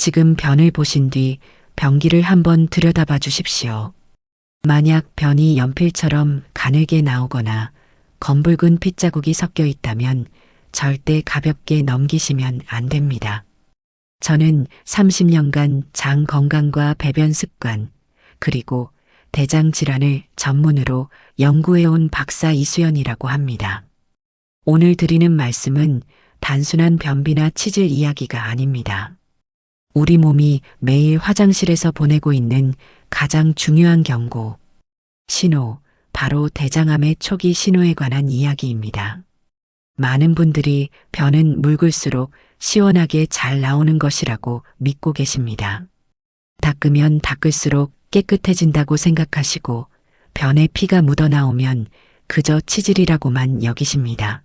지금 변을 보신 뒤 변기를 한번 들여다봐 주십시오. 만약 변이 연필처럼 가늘게 나오거나 검붉은 핏자국이 섞여 있다면 절대 가볍게 넘기시면 안 됩니다. 저는 30년간 장 건강과 배변 습관, 그리고 대장 질환을 전문으로 연구해온 박사 이수연이라고 합니다. 오늘 드리는 말씀은 단순한 변비나 치질 이야기가 아닙니다. 우리 몸이 매일 화장실에서 보내고 있는 가장 중요한 경고, 신호, 바로 대장암의 초기 신호에 관한 이야기입니다. 많은 분들이 변은 묽을수록 시원하게 잘 나오는 것이라고 믿고 계십니다. 닦으면 닦을수록 깨끗해진다고 생각하시고 변에 피가 묻어나오면 그저 치질이라고만 여기십니다.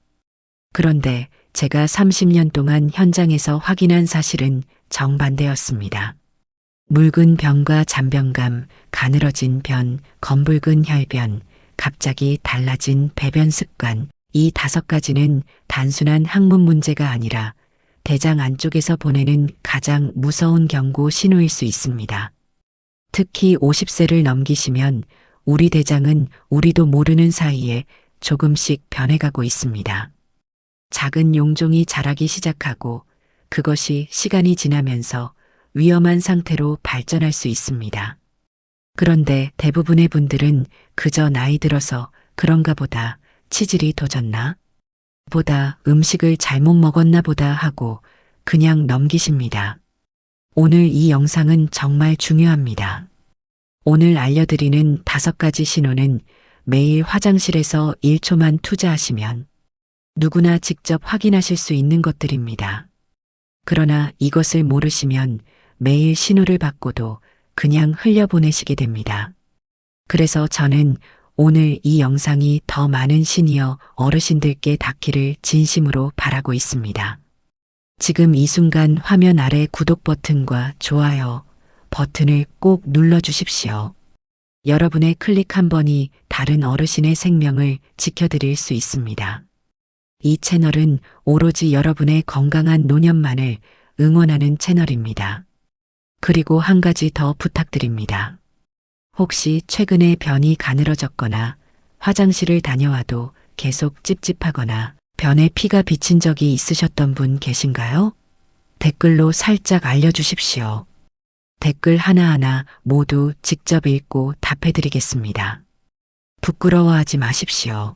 그런데 제가 30년 동안 현장에서 확인한 사실은 정반대였습니다. 묽은 변과 잔변감, 가늘어진 변, 검붉은 혈변, 갑자기 달라진 배변 습관, 이 5가지는 단순한 학문 문제가 아니라 대장 안쪽에서 보내는 가장 무서운 경고 신호일 수 있습니다. 특히 50세를 넘기시면 우리 대장은 우리도 모르는 사이에 조금씩 변해가고 있습니다. 작은 용종이 자라기 시작하고 그것이 시간이 지나면서 위험한 상태로 발전할 수 있습니다. 그런데 대부분의 분들은 그저 나이 들어서 그런가 보다, 치질이 도졌나? 보다 음식을 잘못 먹었나 보다 하고 그냥 넘기십니다. 오늘 이 영상은 정말 중요합니다. 오늘 알려드리는 5가지 신호는 매일 화장실에서 1초만 투자하시면 누구나 직접 확인하실 수 있는 것들입니다. 그러나 이것을 모르시면 매일 신호를 받고도 그냥 흘려보내시게 됩니다. 그래서 저는 오늘 이 영상이 더 많은 시니어 어르신들께 닿기를 진심으로 바라고 있습니다. 지금 이 순간 화면 아래 구독 버튼과 좋아요 버튼을 꼭 눌러주십시오. 여러분의 클릭 한 번이 다른 어르신의 생명을 지켜드릴 수 있습니다. 이 채널은 오로지 여러분의 건강한 노년만을 응원하는 채널입니다. 그리고 한 가지 더 부탁드립니다. 혹시 최근에 변이 가늘어졌거나 화장실을 다녀와도 계속 찝찝하거나 변에 피가 비친 적이 있으셨던 분 계신가요? 댓글로 살짝 알려주십시오. 댓글 하나하나 모두 직접 읽고 답해드리겠습니다. 부끄러워하지 마십시오.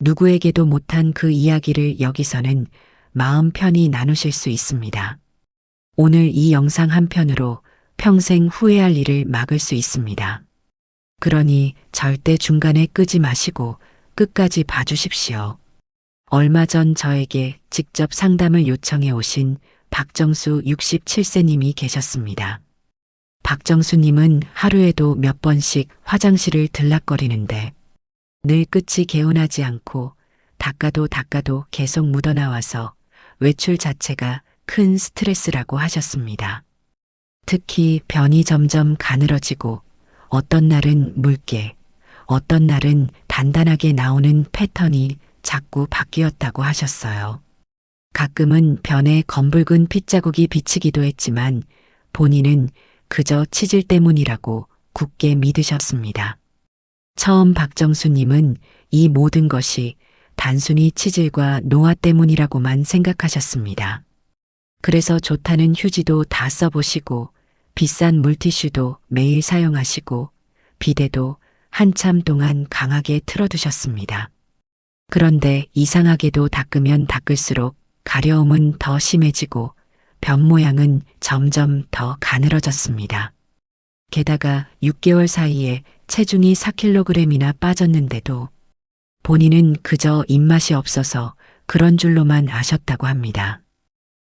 누구에게도 못한 그 이야기를 여기서는 마음 편히 나누실 수 있습니다. 오늘 이 영상 한 편으로 평생 후회할 일을 막을 수 있습니다. 그러니 절대 중간에 끄지 마시고 끝까지 봐주십시오. 얼마 전 저에게 직접 상담을 요청해 오신 박정수 67세님이 계셨습니다. 박정수님은 하루에도 몇 번씩 화장실을 들락거리는데 늘 끝이 개운하지 않고 닦아도 계속 묻어나와서 외출 자체가 큰 스트레스라고 하셨습니다. 특히 변이 점점 가늘어지고 어떤 날은 묽게, 어떤 날은 단단하게 나오는 패턴이 자꾸 바뀌었다고 하셨어요. 가끔은 변에 검붉은 핏자국이 비치기도 했지만 본인은 그저 치질 때문이라고 굳게 믿으셨습니다. 처음 박정수님은 이 모든 것이 단순히 치질과 노화 때문이라고만 생각하셨습니다. 그래서 좋다는 휴지도 다 써보시고 비싼 물티슈도 매일 사용하시고 비데도 한참 동안 강하게 틀어두셨습니다. 그런데 이상하게도 닦으면 닦을수록 가려움은 더 심해지고 변 모양은 점점 더 가늘어졌습니다. 게다가 6개월 사이에 체중이 4kg이나 빠졌는데도 본인은 그저 입맛이 없어서 그런 줄로만 아셨다고 합니다.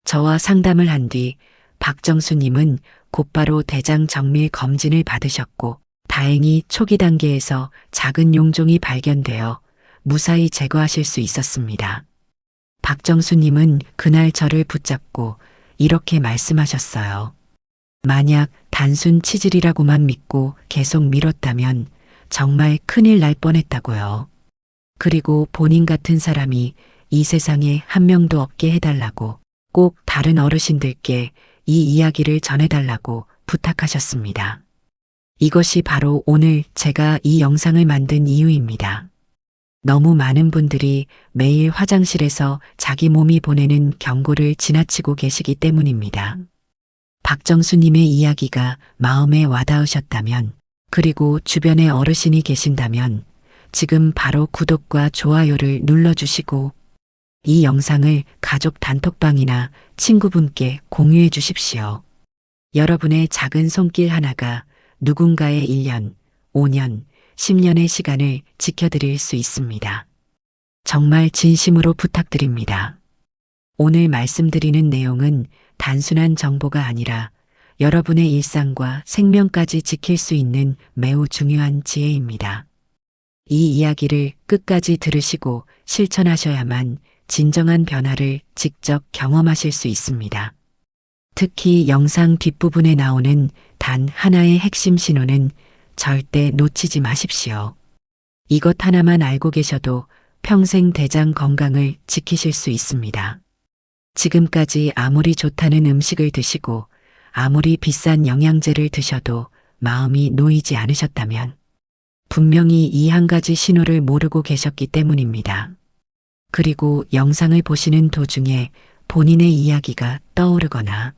저와 상담을 한 뒤 박정수님은 곧바로 대장 정밀 검진을 받으셨고 다행히 초기 단계에서 작은 용종이 발견되어 무사히 제거하실 수 있었습니다. 박정수님은 그날 저를 붙잡고 이렇게 말씀하셨어요. 만약 단순 치질이라고만 믿고 계속 미뤘다면 정말 큰일 날 뻔했다고요. 그리고 본인 같은 사람이 이 세상에 한 명도 없게 해달라고 꼭 다른 어르신들께 이 이야기를 전해달라고 부탁하셨습니다. 이것이 바로 오늘 제가 이 영상을 만든 이유입니다. 너무 많은 분들이 매일 화장실에서 자기 몸이 보내는 경고를 지나치고 계시기 때문입니다. 박정수님의 이야기가 마음에 와닿으셨다면, 그리고 주변에 어르신이 계신다면 지금 바로 구독과 좋아요를 눌러주시고 이 영상을 가족 단톡방이나 친구분께 공유해 주십시오. 여러분의 작은 손길 하나가 누군가의 1년, 5년, 10년의 시간을 지켜드릴 수 있습니다. 정말 진심으로 부탁드립니다. 오늘 말씀드리는 내용은 단순한 정보가 아니라 여러분의 일상과 생명까지 지킬 수 있는 매우 중요한 지혜입니다. 이 이야기를 끝까지 들으시고 실천하셔야만 진정한 변화를 직접 경험하실 수 있습니다. 특히 영상 뒷부분에 나오는 단 하나의 핵심 신호는 절대 놓치지 마십시오. 이것 하나만 알고 계셔도 평생 대장 건강을 지키실 수 있습니다. 지금까지 아무리 좋다는 음식을 드시고 아무리 비싼 영양제를 드셔도 마음이 놓이지 않으셨다면 분명히 이 한 가지 신호를 모르고 계셨기 때문입니다. 그리고 영상을 보시는 도중에 본인의 이야기가 떠오르거나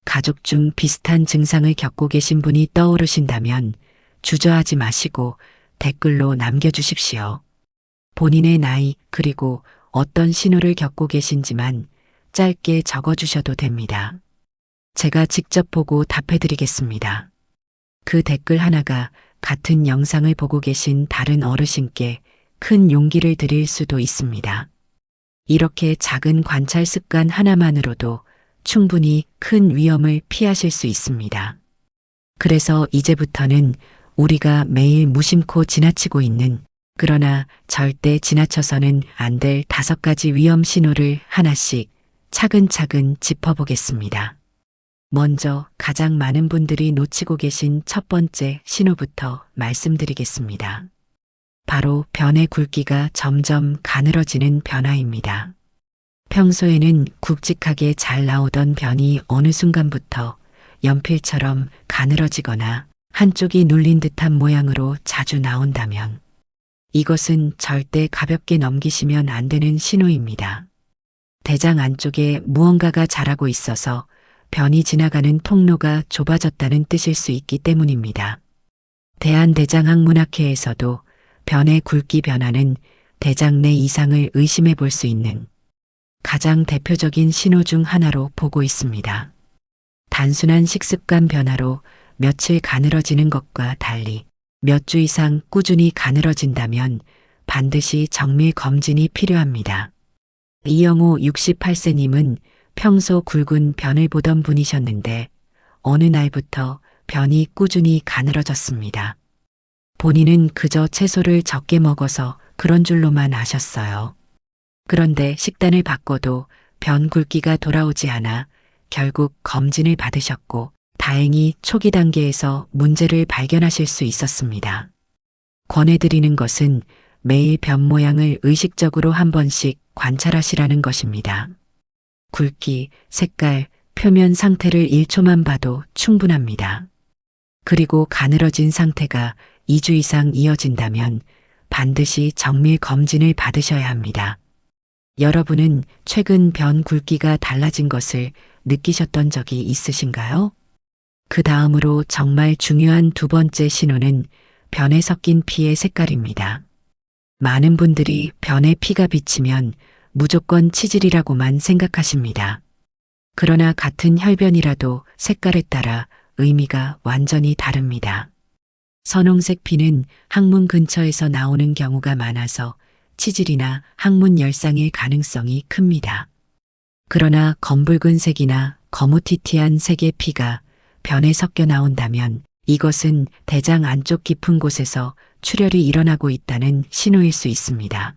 가족 중 비슷한 증상을 겪고 계신 분이 떠오르신다면 주저하지 마시고 댓글로 남겨주십시오. 본인의 나이 그리고 어떤 신호를 겪고 계신지만 짧게 적어주셔도 됩니다. 제가 직접 보고 답해드리겠습니다. 그 댓글 하나가 같은 영상을 보고 계신 다른 어르신께 큰 용기를 드릴 수도 있습니다. 이렇게 작은 관찰 습관 하나만으로도 충분히 큰 위험을 피하실 수 있습니다. 그래서 이제부터는 우리가 매일 무심코 지나치고 있는, 그러나 절대 지나쳐서는 안 될 5가지 위험 신호를 하나씩 차근차근 짚어보겠습니다. 먼저 가장 많은 분들이 놓치고 계신 첫 번째 신호부터 말씀드리겠습니다. 바로 변의 굵기가 점점 가늘어지는 변화입니다. 평소에는 굵직하게 잘 나오던 변이 어느 순간부터 연필처럼 가늘어지거나 한쪽이 눌린 듯한 모양으로 자주 나온다면 이것은 절대 가볍게 넘기시면 안 되는 신호입니다. 대장 안쪽에 무언가가 자라고 있어서 변이 지나가는 통로가 좁아졌다는 뜻일 수 있기 때문입니다. 대한대장학문학회에서도 변의 굵기 변화는 대장 내 이상을 의심해 볼 수 있는 가장 대표적인 신호 중 하나로 보고 있습니다. 단순한 식습관 변화로 며칠 가늘어지는 것과 달리 몇 주 이상 꾸준히 가늘어진다면 반드시 정밀 검진이 필요합니다. 이영호 68세님은 평소 굵은 변을 보던 분이셨는데 어느 날부터 변이 꾸준히 가늘어졌습니다. 본인은 그저 채소를 적게 먹어서 그런 줄로만 아셨어요. 그런데 식단을 바꿔도 변 굵기가 돌아오지 않아 결국 검진을 받으셨고 다행히 초기 단계에서 문제를 발견하실 수 있었습니다. 권해드리는 것은 매일 변 모양을 의식적으로 한 번씩 관찰하시라는 것입니다. 굵기, 색깔, 표면 상태를 1초만 봐도 충분합니다. 그리고 가늘어진 상태가 2주 이상 이어진다면 반드시 정밀 검진을 받으셔야 합니다. 여러분은 최근 변 굵기가 달라진 것을 느끼셨던 적이 있으신가요? 그 다음으로 정말 중요한 두 번째 신호는 변에 섞인 피의 색깔입니다. 많은 분들이 변에 피가 비치면 무조건 치질이라고만 생각하십니다. 그러나 같은 혈변이라도 색깔에 따라 의미가 완전히 다릅니다. 선홍색 피는 항문 근처에서 나오는 경우가 많아서 치질이나 항문 열상일 가능성이 큽니다. 그러나 검붉은 색이나 거무튀튀한 색의 피가 변에 섞여 나온다면 이것은 대장 안쪽 깊은 곳에서 출혈이 일어나고 있다는 신호일 수 있습니다.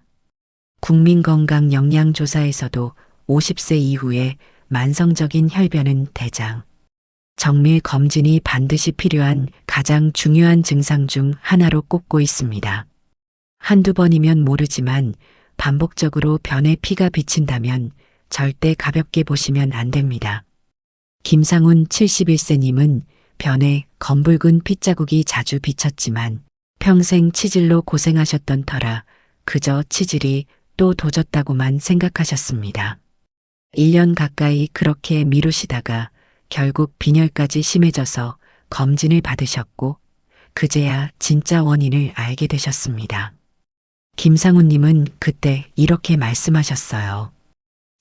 국민건강영양조사에서도 50세 이후에 만성적인 혈변은 대장, 정밀 검진이 반드시 필요한 가장 중요한 증상 중 하나로 꼽고 있습니다. 한두 번이면 모르지만 반복적으로 변에 피가 비친다면 절대 가볍게 보시면 안 됩니다. 김상훈 71세님은 변에 검붉은 핏자국이 자주 비쳤지만 평생 치질로 고생하셨던 터라 그저 치질이 또 도졌다고만 생각하셨습니다. 1년 가까이 그렇게 미루시다가 결국 빈혈까지 심해져서 검진을 받으셨고 그제야 진짜 원인을 알게 되셨습니다. 김상훈님은 그때 이렇게 말씀하셨어요.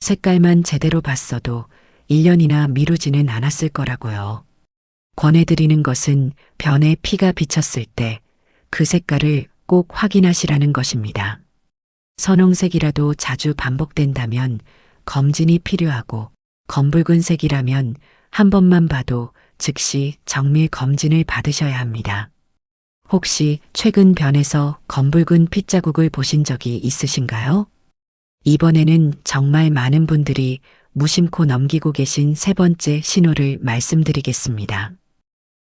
색깔만 제대로 봤어도 1년이나 미루지는 않았을 거라고요. 권해드리는 것은 변에 피가 비쳤을 때 그 색깔을 꼭 확인하시라는 것입니다. 선홍색이라도 자주 반복된다면 검진이 필요하고 검붉은 색이라면 한 번만 봐도 즉시 정밀 검진을 받으셔야 합니다. 혹시 최근 변에서 검붉은 핏자국을 보신 적이 있으신가요? 이번에는 정말 많은 분들이 무심코 넘기고 계신 세 번째 신호를 말씀드리겠습니다.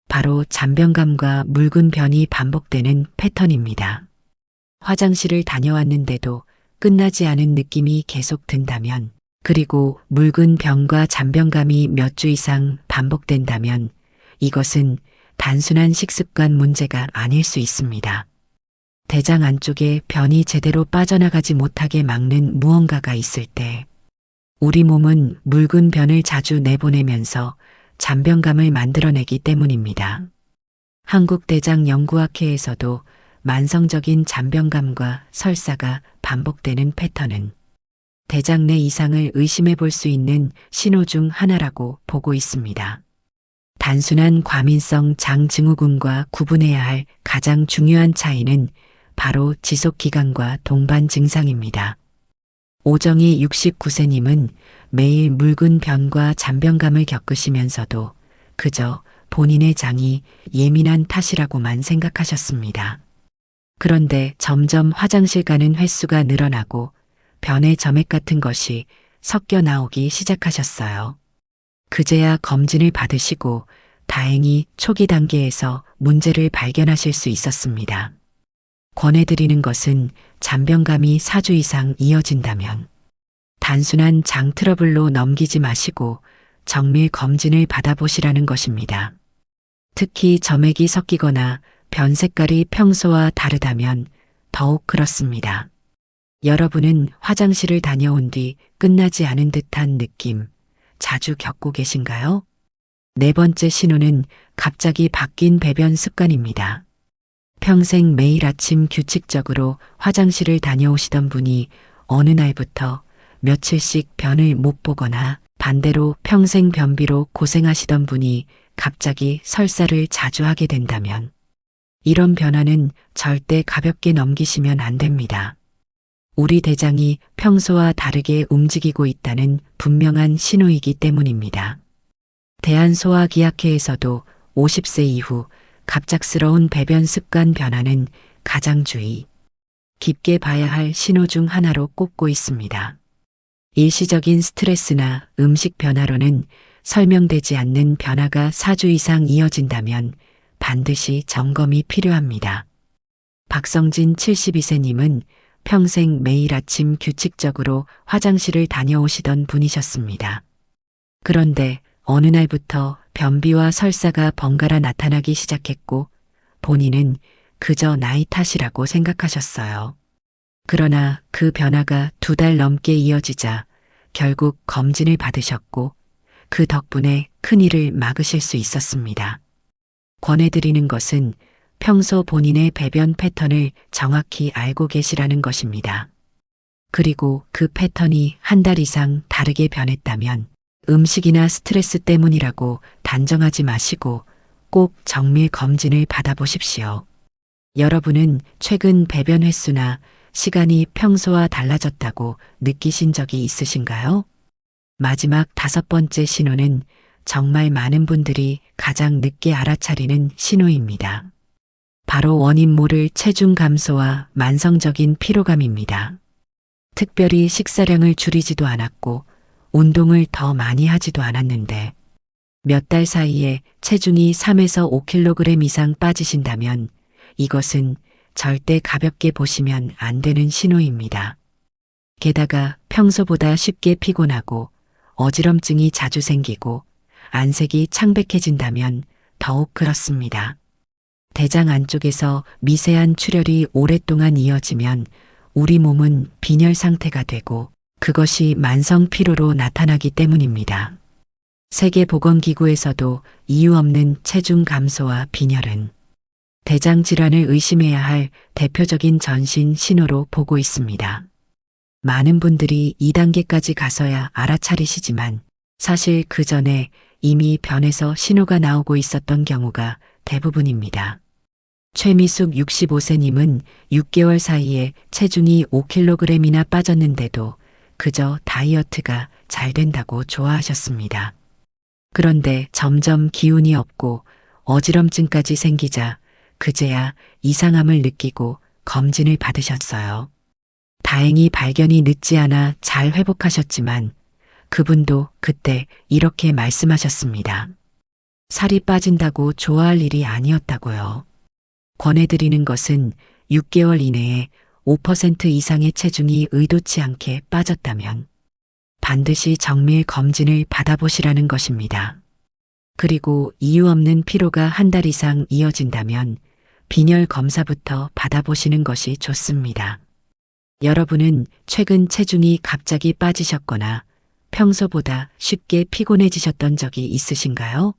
바로 잔변감과 묽은 변이 반복되는 패턴입니다. 화장실을 다녀왔는데도 끝나지 않은 느낌이 계속 든다면, 그리고 묽은 변과 잔변감이 몇 주 이상 반복된다면 이것은 단순한 식습관 문제가 아닐 수 있습니다. 대장 안쪽에 변이 제대로 빠져나가지 못하게 막는 무언가가 있을 때 우리 몸은 묽은 변을 자주 내보내면서 잔변감을 만들어내기 때문입니다. 한국대장연구학회에서도 만성적인 잔변감과 설사가 반복되는 패턴은 대장 내 이상을 의심해 볼 수 있는 신호 중 하나라고 보고 있습니다. 단순한 과민성 장증후군과 구분해야 할 가장 중요한 차이는 바로 지속기간과 동반 증상입니다. 오정희 69세님은 매일 묽은 변과 잔변감을 겪으시면서도 그저 본인의 장이 예민한 탓이라고만 생각하셨습니다. 그런데 점점 화장실 가는 횟수가 늘어나고 변의 점액 같은 것이 섞여 나오기 시작하셨어요. 그제야 검진을 받으시고 다행히 초기 단계에서 문제를 발견하실 수 있었습니다. 권해드리는 것은 잔변감이 4주 이상 이어진다면 단순한 장 트러블로 넘기지 마시고 정밀 검진을 받아보시라는 것입니다. 특히 점액이 섞이거나 변 색깔이 평소와 다르다면 더욱 그렇습니다. 여러분은 화장실을 다녀온 뒤 끝나지 않은 듯한 느낌 자주 겪고 계신가요? 네 번째 신호는 갑자기 바뀐 배변 습관입니다. 평생 매일 아침 규칙적으로 화장실을 다녀오시던 분이 어느 날부터 며칠씩 변을 못 보거나 반대로 평생 변비로 고생하시던 분이 갑자기 설사를 자주 하게 된다면 이런 변화는 절대 가볍게 넘기시면 안 됩니다. 우리 대장이 평소와 다르게 움직이고 있다는 분명한 신호이기 때문입니다. 대한소화기학회에서도 50세 이후 갑작스러운 배변 습관 변화는 가장 주의 깊게 봐야 할 신호 중 하나로 꼽고 있습니다. 일시적인 스트레스나 음식 변화로는 설명되지 않는 변화가 4주 이상 이어진다면 반드시 점검이 필요합니다. 박성진 72세님은 평생 매일 아침 규칙적으로 화장실을 다녀오시던 분이셨습니다. 그런데 어느 날부터 변비와 설사가 번갈아 나타나기 시작했고 본인은 그저 나이 탓이라고 생각하셨어요. 그러나 그 변화가 2달 넘게 이어지자 결국 검진을 받으셨고 그 덕분에 큰일을 막으실 수 있었습니다. 권해드리는 것은 평소 본인의 배변 패턴을 정확히 알고 계시라는 것입니다. 그리고 그 패턴이 한 달 이상 다르게 변했다면 음식이나 스트레스 때문이라고 단정하지 마시고 꼭 정밀 검진을 받아보십시오. 여러분은 최근 배변 횟수나 시간이 평소와 달라졌다고 느끼신 적이 있으신가요? 마지막 5번째 신호는 정말 많은 분들이 가장 늦게 알아차리는 신호입니다. 바로 원인 모를 체중 감소와 만성적인 피로감입니다. 특별히 식사량을 줄이지도 않았고 운동을 더 많이 하지도 않았는데 몇 달 사이에 체중이 3에서 5kg 이상 빠지신다면 이것은 절대 가볍게 보시면 안 되는 신호입니다. 게다가 평소보다 쉽게 피곤하고 어지럼증이 자주 생기고 안색이 창백해진다면 더욱 그렇습니다. 대장 안쪽에서 미세한 출혈이 오랫동안 이어지면 우리 몸은 빈혈 상태가 되고 그것이 만성 피로로 나타나기 때문입니다. 세계보건기구에서도 이유 없는 체중 감소와 빈혈은 대장 질환을 의심해야 할 대표적인 전신 신호로 보고 있습니다. 많은 분들이 2단계까지 가서야 알아차리시지만 사실 그 전에 이미 변에서 신호가 나오고 있었던 경우가 대부분입니다. 최미숙 65세님은 6개월 사이에 체중이 5kg이나 빠졌는데도 그저 다이어트가 잘 된다고 좋아하셨습니다. 그런데 점점 기운이 없고 어지럼증까지 생기자 그제야 이상함을 느끼고 검진을 받으셨어요. 다행히 발견이 늦지 않아 잘 회복하셨지만 그분도 그때 이렇게 말씀하셨습니다. 살이 빠진다고 좋아할 일이 아니었다고요. 권해드리는 것은 6개월 이내에 5% 이상의 체중이 의도치 않게 빠졌다면 반드시 정밀 검진을 받아보시라는 것입니다. 그리고 이유 없는 피로가 한 달 이상 이어진다면 빈혈 검사부터 받아보시는 것이 좋습니다. 여러분은 최근 체중이 갑자기 빠지셨거나 평소보다 쉽게 피곤해지셨던 적이 있으신가요?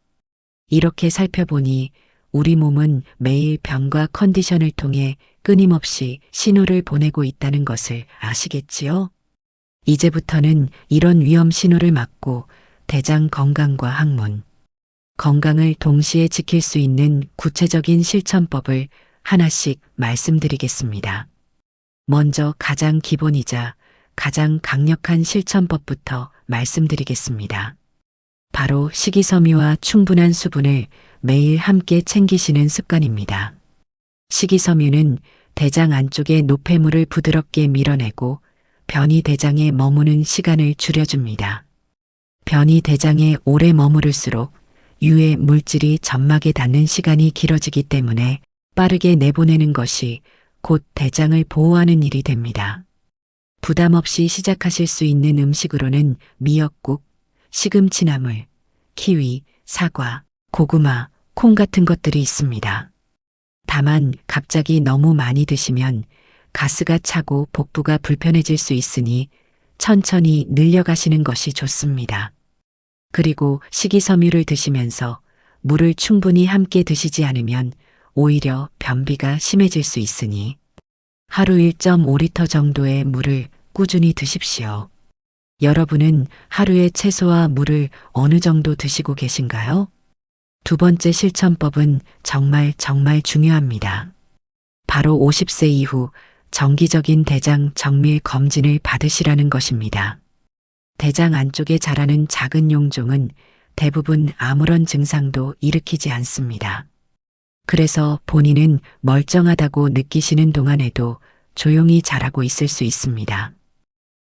이렇게 살펴보니 우리 몸은 매일 병과 컨디션을 통해 끊임없이 신호를 보내고 있다는 것을 아시겠지요? 이제부터는 이런 위험 신호를 막고 대장 건강과 항문, 건강을 동시에 지킬 수 있는 구체적인 실천법을 하나씩 말씀드리겠습니다. 먼저 가장 기본이자 가장 강력한 실천법부터 말씀드리겠습니다. 바로 식이섬유와 충분한 수분을 매일 함께 챙기시는 습관입니다. 식이섬유는 대장 안쪽의 노폐물을 부드럽게 밀어내고 변이 대장에 머무는 시간을 줄여줍니다. 변이 대장에 오래 머무를수록 유해 물질이 점막에 닿는 시간이 길어지기 때문에 빠르게 내보내는 것이 곧 대장을 보호하는 일이 됩니다. 부담 없이 시작하실 수 있는 음식으로는 미역국, 시금치나물, 키위, 사과, 고구마, 콩 같은 것들이 있습니다. 다만 갑자기 너무 많이 드시면 가스가 차고 복부가 불편해질 수 있으니 천천히 늘려가시는 것이 좋습니다. 그리고 식이섬유를 드시면서 물을 충분히 함께 드시지 않으면 오히려 변비가 심해질 수 있으니 하루 1.5리터 정도의 물을 꾸준히 드십시오. 여러분은 하루에 채소와 물을 어느 정도 드시고 계신가요? 두 번째 실천법은 정말 중요합니다. 바로 50세 이후 정기적인 대장 정밀 검진을 받으시라는 것입니다. 대장 안쪽에 자라는 작은 용종은 대부분 아무런 증상도 일으키지 않습니다. 그래서 본인은 멀쩡하다고 느끼시는 동안에도 조용히 자라고 있을 수 있습니다.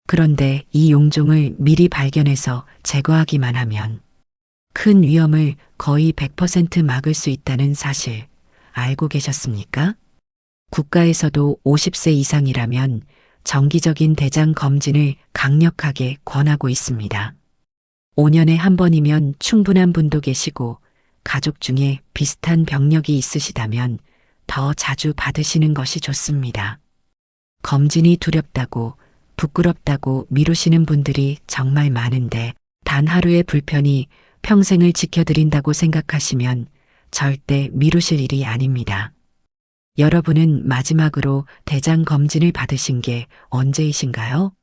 그런데 이 용종을 미리 발견해서 제거하기만 하면 큰 위험을 거의 100% 막을 수 있다는 사실 알고 계셨습니까? 국가에서도 50세 이상이라면 정기적인 대장 검진을 강력하게 권하고 있습니다. 5년에 한 번이면 충분한 분도 계시고 가족 중에 비슷한 병력이 있으시다면 더 자주 받으시는 것이 좋습니다. 검진이 두렵다고 부끄럽다고 미루시는 분들이 정말 많은데 단 하루의 불편이 평생을 지켜드린다고 생각하시면 절대 미루실 일이 아닙니다. 여러분은 마지막으로 대장 검진을 받으신 게 언제이신가요?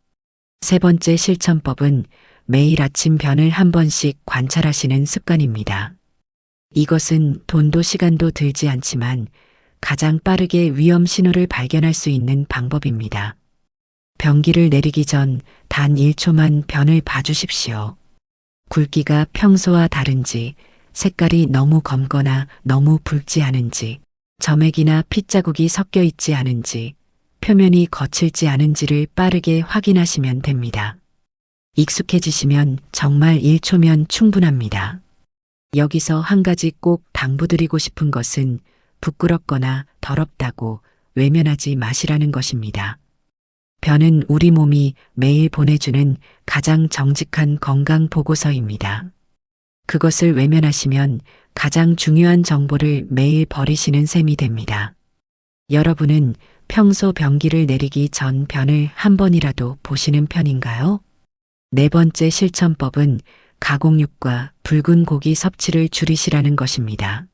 세 번째 실천법은 매일 아침 변을 한 번씩 관찰하시는 습관입니다. 이것은 돈도 시간도 들지 않지만 가장 빠르게 위험 신호를 발견할 수 있는 방법입니다. 변기를 내리기 전 단 1초만 변을 봐주십시오. 굵기가 평소와 다른지, 색깔이 너무 검거나 너무 붉지 않은지, 점액이나 핏자국이 섞여 있지 않은지, 표면이 거칠지 않은지를 빠르게 확인하시면 됩니다. 익숙해지시면 정말 1초면 충분합니다. 여기서 한 가지 꼭 당부드리고 싶은 것은 부끄럽거나 더럽다고 외면하지 마시라는 것입니다. 변은 우리 몸이 매일 보내주는 가장 정직한 건강 보고서입니다. 그것을 외면하시면 가장 중요한 정보를 매일 버리시는 셈이 됩니다. 여러분은 평소 변기를 내리기 전 변을 한 번이라도 보시는 편인가요? 네 번째 실천법은 가공육과 붉은 고기 섭취를 줄이시라는 것입니다.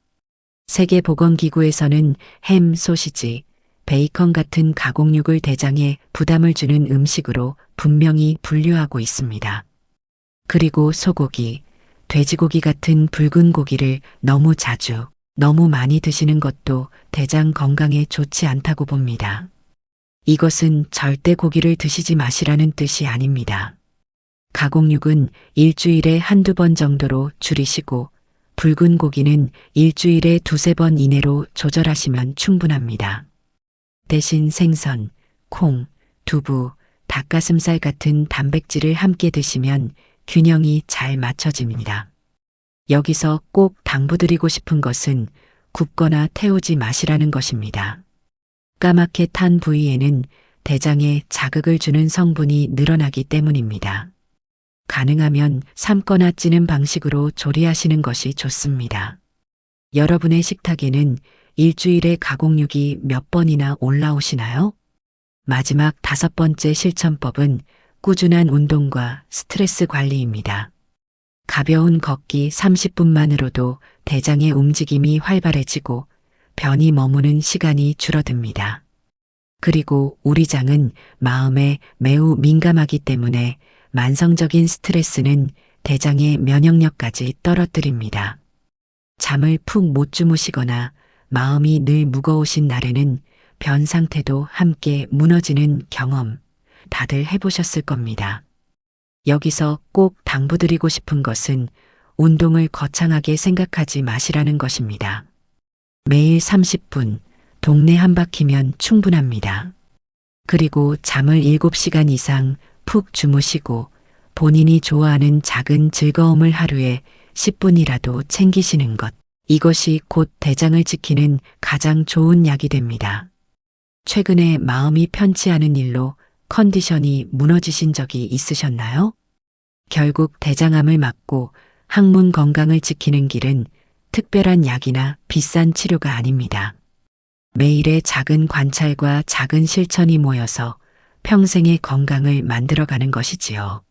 세계보건기구에서는 햄, 소시지, 베이컨 같은 가공육을 대장에 부담을 주는 음식으로 분명히 분류하고 있습니다. 그리고 소고기, 돼지고기 같은 붉은 고기를 너무 자주, 너무 많이 드시는 것도 대장 건강에 좋지 않다고 봅니다. 이것은 절대 고기를 드시지 마시라는 뜻이 아닙니다. 가공육은 일주일에 한두 번 정도로 줄이시고 붉은 고기는 일주일에 두세 번 이내로 조절하시면 충분합니다. 대신 생선, 콩, 두부, 닭가슴살 같은 단백질을 함께 드시면 균형이 잘 맞춰집니다. 여기서 꼭 당부드리고 싶은 것은 굽거나 태우지 마시라는 것입니다. 까맣게 탄 부위에는 대장에 자극을 주는 성분이 늘어나기 때문입니다. 가능하면 삶거나 찌는 방식으로 조리하시는 것이 좋습니다. 여러분의 식탁에는 일주일에 가공육이 몇 번이나 올라오시나요? 마지막 다섯 번째 실천법은 꾸준한 운동과 스트레스 관리입니다. 가벼운 걷기 30분만으로도 대장의 움직임이 활발해지고 변이 머무는 시간이 줄어듭니다. 그리고 우리 장은 마음에 매우 민감하기 때문에 만성적인 스트레스는 대장의 면역력까지 떨어뜨립니다. 잠을 푹 못 주무시거나 마음이 늘 무거우신 날에는 변 상태도 함께 무너지는 경험 다들 해보셨을 겁니다. 여기서 꼭 당부드리고 싶은 것은 운동을 거창하게 생각하지 마시라는 것입니다. 매일 30분, 동네 한 바퀴면 충분합니다. 그리고 잠을 7시간 이상 푹 주무시고 본인이 좋아하는 작은 즐거움을 하루에 10분이라도 챙기시는 것. 이것이 곧 대장을 지키는 가장 좋은 약이 됩니다. 최근에 마음이 편치 않은 일로 컨디션이 무너지신 적이 있으셨나요? 결국 대장암을 막고 항문 건강을 지키는 길은 특별한 약이나 비싼 치료가 아닙니다. 매일의 작은 관찰과 작은 실천이 모여서 평생의 건강을 만들어가는 것이지요.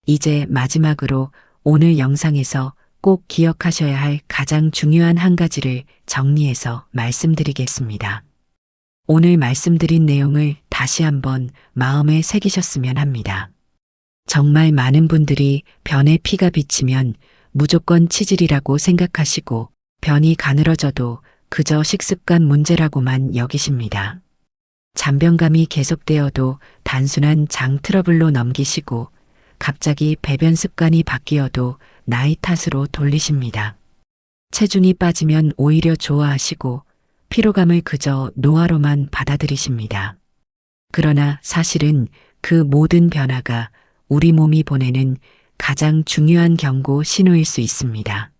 이제 마지막으로 오늘 영상에서 꼭 기억하셔야 할 가장 중요한 한 가지를 정리해서 말씀드리겠습니다. 오늘 말씀드린 내용을 다시 한번 마음에 새기셨으면 합니다. 정말 많은 분들이 변에 피가 비치면 무조건 치질이라고 생각하시고 변이 가늘어져도 그저 식습관 문제라고만 여기십니다. 잔변감이 계속되어도 단순한 장 트러블로 넘기시고 갑자기 배변 습관이 바뀌어도 나이 탓으로 돌리십니다. 체중이 빠지면 오히려 좋아하시고 피로감을 그저 노화로만 받아들이십니다. 그러나 사실은 그 모든 변화가 우리 몸이 보내는 가장 중요한 경고 신호일 수 있습니다.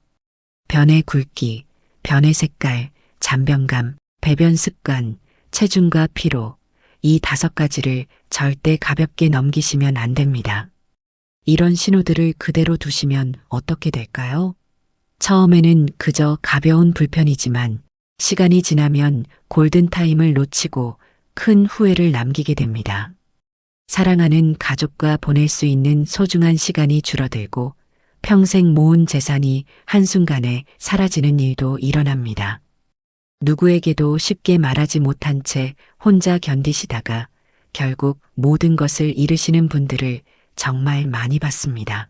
변의 굵기, 변의 색깔, 잔변감, 배변 습관, 체중과 피로, 이 5가지를 절대 가볍게 넘기시면 안 됩니다. 이런 신호들을 그대로 두시면 어떻게 될까요? 처음에는 그저 가벼운 불편이지만 시간이 지나면 골든타임을 놓치고 큰 후회를 남기게 됩니다. 사랑하는 가족과 보낼 수 있는 소중한 시간이 줄어들고 평생 모은 재산이 한순간에 사라지는 일도 일어납니다. 누구에게도 쉽게 말하지 못한 채 혼자 견디시다가 결국 모든 것을 잃으시는 분들을 정말 많이 봤습니다.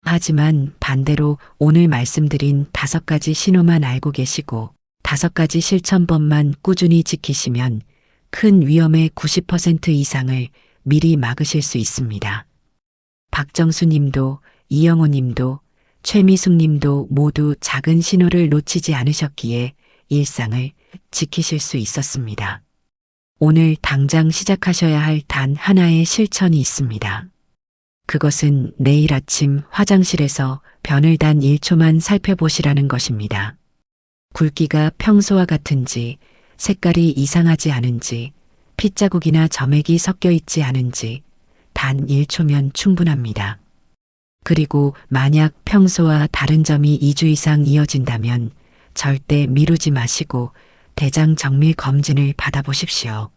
하지만 반대로 오늘 말씀드린 5가지 신호만 알고 계시고 5가지 실천법만 꾸준히 지키시면 큰 위험의 90% 이상을 미리 막으실 수 있습니다. 박정수 님도 이영호 님도 최미숙 님도 모두 작은 신호를 놓치지 않으셨기에 일상을 지키실 수 있었습니다. 오늘 당장 시작하셔야 할 단 하나의 실천이 있습니다. 그것은 내일 아침 화장실에서 변을 단 1초만 살펴보시라는 것입니다. 굵기가 평소와 같은지, 색깔이 이상하지 않은지, 핏자국이나 점액이 섞여 있지 않은지 단 1초면 충분합니다. 그리고 만약 평소와 다른 점이 2주 이상 이어진다면 절대 미루지 마시고 대장 정밀 검진을 받아보십시오.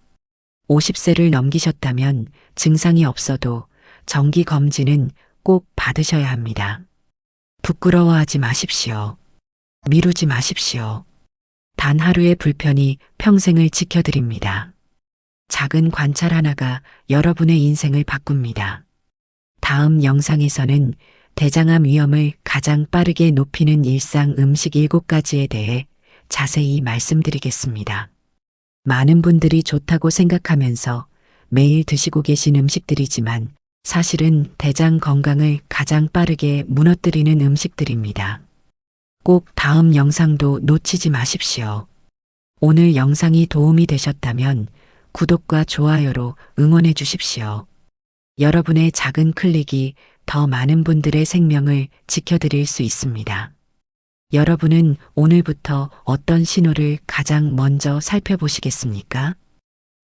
50세를 넘기셨다면 증상이 없어도 정기 검진은 꼭 받으셔야 합니다. 부끄러워하지 마십시오. 미루지 마십시오. 단 하루의 불편이 평생을 지켜드립니다. 작은 관찰 하나가 여러분의 인생을 바꿉니다. 다음 영상에서는 대장암 위험을 가장 빠르게 높이는 일상 음식 7가지에 대해 자세히 말씀드리겠습니다. 많은 분들이 좋다고 생각하면서 매일 드시고 계신 음식들이지만 사실은 대장 건강을 가장 빠르게 무너뜨리는 음식들입니다. 꼭 다음 영상도 놓치지 마십시오. 오늘 영상이 도움이 되셨다면 구독과 좋아요로 응원해 주십시오. 여러분의 작은 클릭이 더 많은 분들의 생명을 지켜드릴 수 있습니다. 여러분은 오늘부터 어떤 신호를 가장 먼저 살펴보시겠습니까?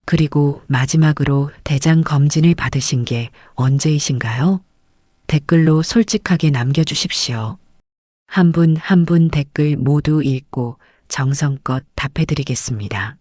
그리고 마지막으로 대장 검진을 받으신 게 언제이신가요? 댓글로 솔직하게 남겨주십시오. 한 분 한 분 댓글 모두 읽고 정성껏 답해드리겠습니다.